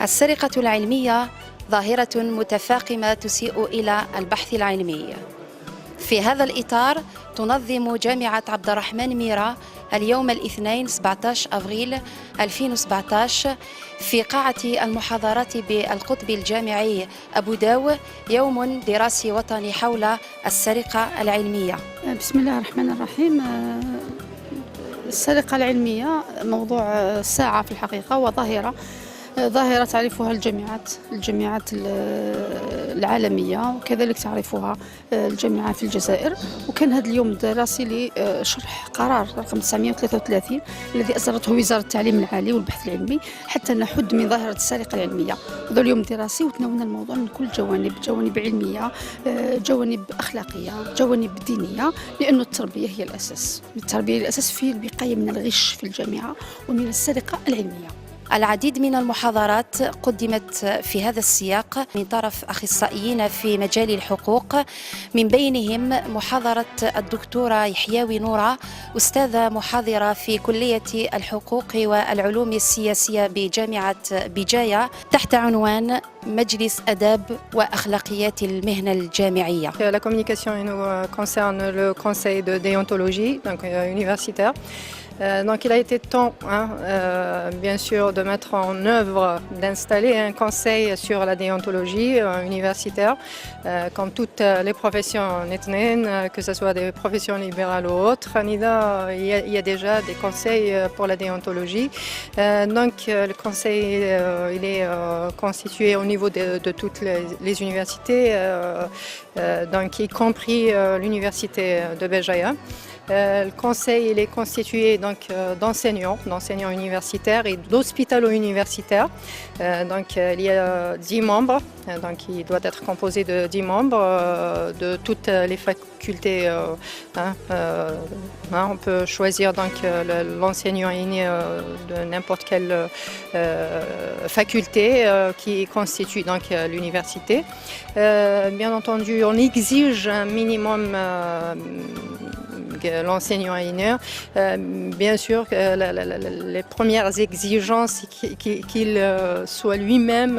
السرقة العلمية ظاهرة متفاقمة تسيء إلى البحث العلمي. في هذا الإطار تنظم جامعة عبد الرحمن ميرا اليوم الاثنين 17 أفريل 2017 في قاعة المحاضرات بالقطب الجامعي أبو داو يوم دراسي وطني حول السرقة العلمية. بسم الله الرحمن الرحيم. السرقة العلمية موضوع الساعة في الحقيقة، وظاهرة تعرفها الجامعات العالمية، وكذلك تعرفها الجامعة في الجزائر. وكان هذا اليوم الدراسي لشرح قرار رقم 933 الذي أصدرته وزارة التعليم العالي والبحث العلمي حتى نحد من ظاهرة السرقة العلمية. هذا اليوم الدراسي وتناولنا الموضوع من كل جوانب علمية، جوانب أخلاقية، جوانب دينية، لأن التربية هي الأساس في الوقاية من الغش في الجامعة ومن السرقة العلمية. العديد من المحاضرات قدمت في هذا السياق من طرف أخصائيين في مجال الحقوق، من بينهم محاضرة الدكتورة يحيوي نورة، أستاذة محاضرة في كلية الحقوق والعلوم السياسية بجامعة بجاية تحت عنوان مجلس أداب وأخلاقيات المهنة الجامعية. La communication nous concerne le conseil de déontologie donc universitaire. Donc il a été temps, bien sûr, de mettre en œuvre, d'installer un conseil sur la déontologie universitaire, comme toutes les professions netnènes, que ce soit des professions libérales ou autres. Il y a déjà des conseils pour la déontologie. Donc le conseil il est constitué au niveau de toutes les universités, donc y compris l'université de Béjaïa. Le conseil il est constitué d'enseignants universitaires et d'hospitalo-universitaires. Donc il y a 10 membres, donc il doit être composé de 10 membres de toutes les facultés. On peut choisir donc l'enseignant aîné de n'importe quelle faculté qui constitue donc l'université. Bien entendu, on exige un minimum l'enseignant aîné, bien sûr les premières exigences qu'il soit lui-même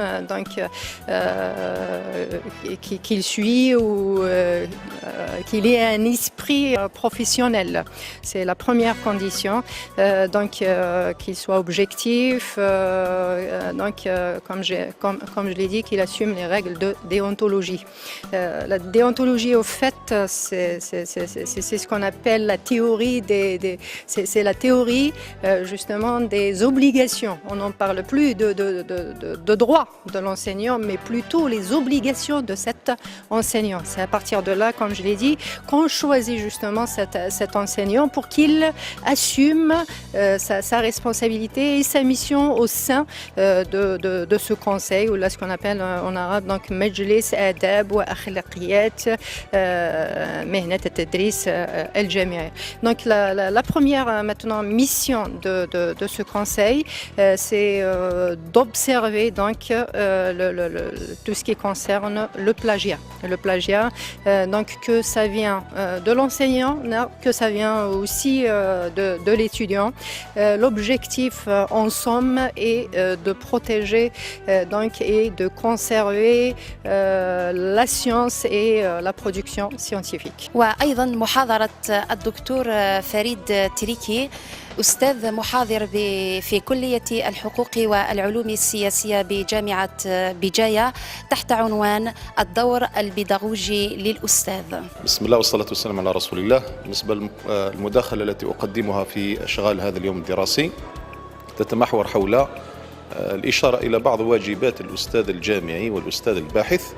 qu'il suit ou qu'il ait un esprit professionnel. C'est la première condition, qu'il soit objectif, comme je l'ai dit, qu'il assume les règles de déontologie. La déontologie au fait c'est ce qu'on appelle la théorie c'est la théorie justement des obligations. On n'en parle plus de droit de l'enseignant, mais plutôt les obligations de cet enseignant. C'est à partir de là, comme je l'ai dit, qu'on choisit justement cet enseignant pour qu'il assume sa responsabilité et sa mission au sein de ce conseil, ou là ce qu'on appelle en arabe donc Majlis Adab wa Akhlaqiyat Mihnat at-Tadris al-Jamia. Donc la première maintenant mission de ce conseil, c'est d'observer donc tout ce qui concerne le plagiat. Le plagiat, donc que ça vient de l'enseignant, que ça vient aussi de l'étudiant. L'objectif en somme est de protéger et de conserver la science et la production scientifique. وأيضا محاضرة الدكتور فريد تريكي، أستاذ محاضر في كلية الحقوق والعلوم السياسية بجامعة بجاية تحت عنوان الدور البيداغوجي للأستاذ. بسم الله والصلاة والسلام على رسول الله. بالنسبة للمداخلة التي أقدمها في أشغال هذا اليوم الدراسي تتمحور حول الإشارة إلى بعض واجبات الأستاذ الجامعي والأستاذ الباحث،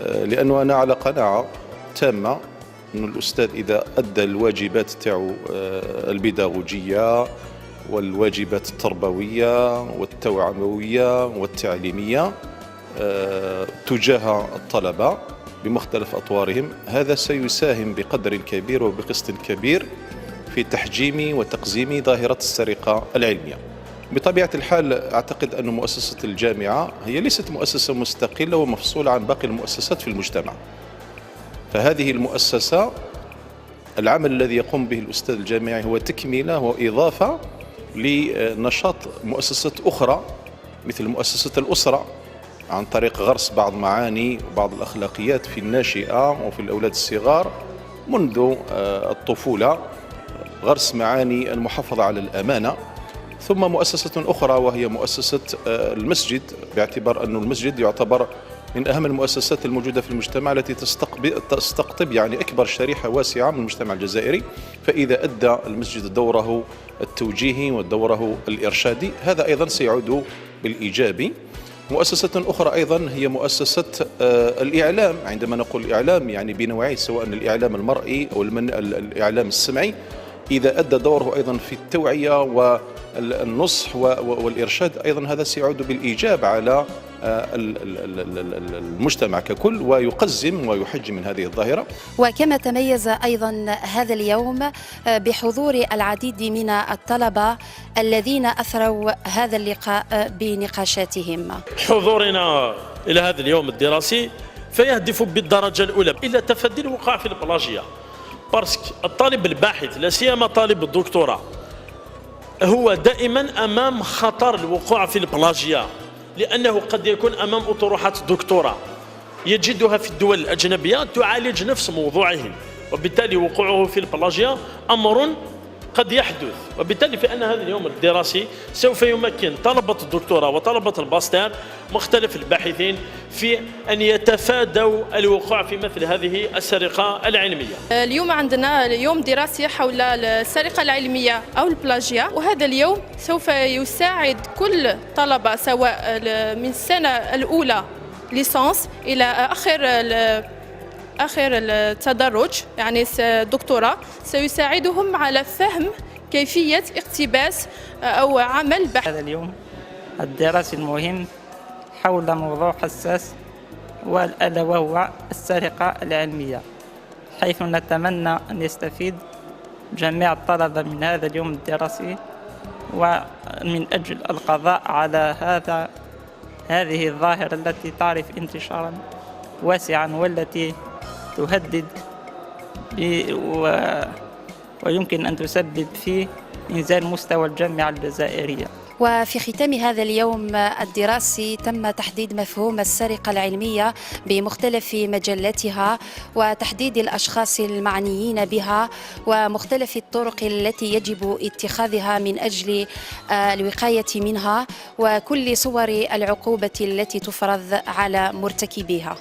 لأنه أنا على قناعة تامة أن الأستاذ إذا أدى الواجبات تاعو البيداغوجية والواجبات التربوية والتوعوية والتعليمية تجاه الطلبة بمختلف أطوارهم، هذا سيساهم بقدر كبير وبقسط كبير في تحجيم وتقزيم ظاهرة السرقة العلمية. بطبيعة الحال أعتقد أن مؤسسة الجامعة هي ليست مؤسسة مستقلة ومفصولة عن باقي المؤسسات في المجتمع، فهذه المؤسسة العمل الذي يقوم به الأستاذ الجامعي هو تكملة وإضافة لنشاط مؤسسات أخرى مثل مؤسسة الأسرة عن طريق غرس بعض معاني وبعض الأخلاقيات في الناشئة وفي الأولاد الصغار منذ الطفولة، غرس معاني المحافظة على الأمانة. ثم مؤسسة أخرى وهي مؤسسة المسجد، باعتبار أن المسجد يعتبر من أهم المؤسسات الموجودة في المجتمع التي تستقطب يعني أكبر شريحة واسعة من المجتمع الجزائري، فإذا أدى المسجد دوره التوجيهي ودوره الإرشادي هذا أيضا سيعود بالإيجاب. مؤسسة أخرى أيضا هي مؤسسة الإعلام، عندما نقول الإعلام يعني بنوعيه، سواء الإعلام المرئي أو الإعلام السمعي، إذا أدى دوره أيضا في التوعية والنصح والإرشاد أيضا هذا سيعود بالإيجاب على المجتمع ككل ويقزم ويحجم من هذه الظاهرة. وكما تميز أيضا هذا اليوم بحضور العديد من الطلبة الذين أثروا هذا اللقاء بنقاشاتهم. حضورنا إلى هذا اليوم الدراسي فيهدف بالدرجة الأولى إلى تفادي الوقوع في البلاجيا، بارسك الطالب الباحث لا سيما طالب الدكتوراه هو دائما أمام خطر الوقوع في البلاجيا، لأنه قد يكون أمام أطروحات الدكتوراه يجدها في الدول الأجنبية تعالج نفس موضوعه، وبالتالي وقوعه في البلاجيا أمر قد يحدث. وبالتالي فإن هذا اليوم الدراسي سوف يمكن طلبة الدكتوراه وطلبة الباستير مختلف الباحثين في أن يتفادوا الوقوع في مثل هذه السرقة العلمية. اليوم عندنا يوم دراسي حول السرقة العلمية أو البلاجيا، وهذا اليوم سوف يساعد كل طلبة سواء من السنة الأولى ليسانس إلى آخر التدرج يعني الدكتوراه، سيساعدهم على فهم كيفية اقتباس أو عمل بحث. هذا اليوم الدراسي المهم حول موضوع حساس ألا وهو السرقة العلمية، حيث نتمنى أن يستفيد جميع الطلبة من هذا اليوم الدراسي ومن أجل القضاء على هذه الظاهرة التي تعرف انتشارا واسعا والتي تهدد ويمكن أن تسبب في إنزال مستوى الجامعة الجزائرية. وفي ختام هذا اليوم الدراسي تم تحديد مفهوم السرقة العلمية بمختلف مجلاتها وتحديد الأشخاص المعنيين بها ومختلف الطرق التي يجب اتخاذها من أجل الوقاية منها وكل صور العقوبة التي تفرض على مرتكبيها.